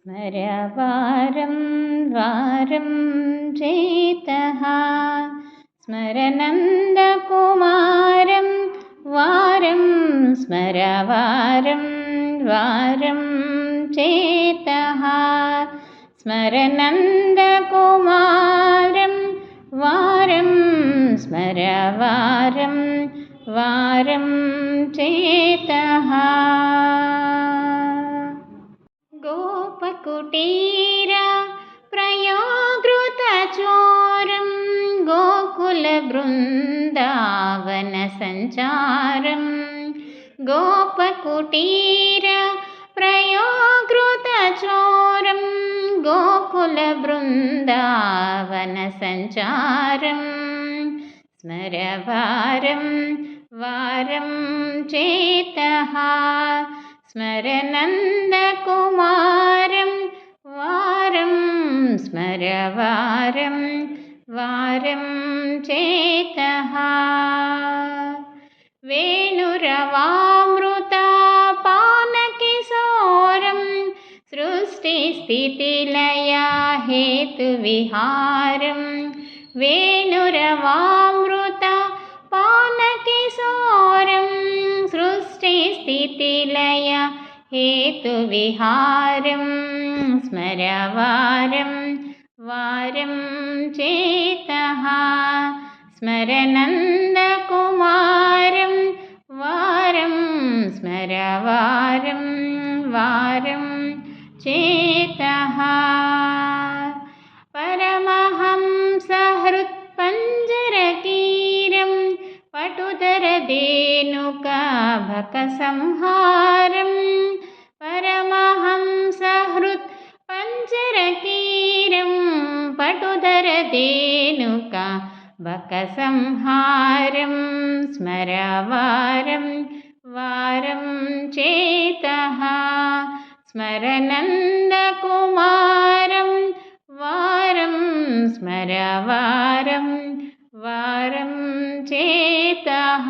स्मरवारं वारं चेतः स्मरनन्दकुमारं वारं स्मरवारं वारं चेतः स्मरनन्दकुमारं वारं स्मरवारं वारं चेतः गोपकुटीर प्रयागृतचोरं गोकुलबृन्दावनसञ्चारं गोपकुटीर प्रयागृतचोरं गोकुलबृन्दावनसञ्चारं स्मरवारं वारं चेतः स्मरनन्दकुमारं वारं स्मरवारं वारं चेतः वेणुरवामृतापानकिशोरं सृष्टिस्थितिलया हेतुविहारं वेणुरवामृतापानकिशोरं सृष्टिस्थितिलया हेतुविहारं स्मरवारं वारं चेतः स्मरनन्दकुमारं वारं स्मरवारं वारं चेतः परमहंसहृत्पञ्जरकीरं पटुधरधेनुकाभकसंहारं परमहंसहृत्पञ्जरकीरं पटुधरधेनुकाभकसंहारं स्मरवारं वारं चेतः स्मरनन्दकुमारं वारं स्मरवारं वारं चेतः।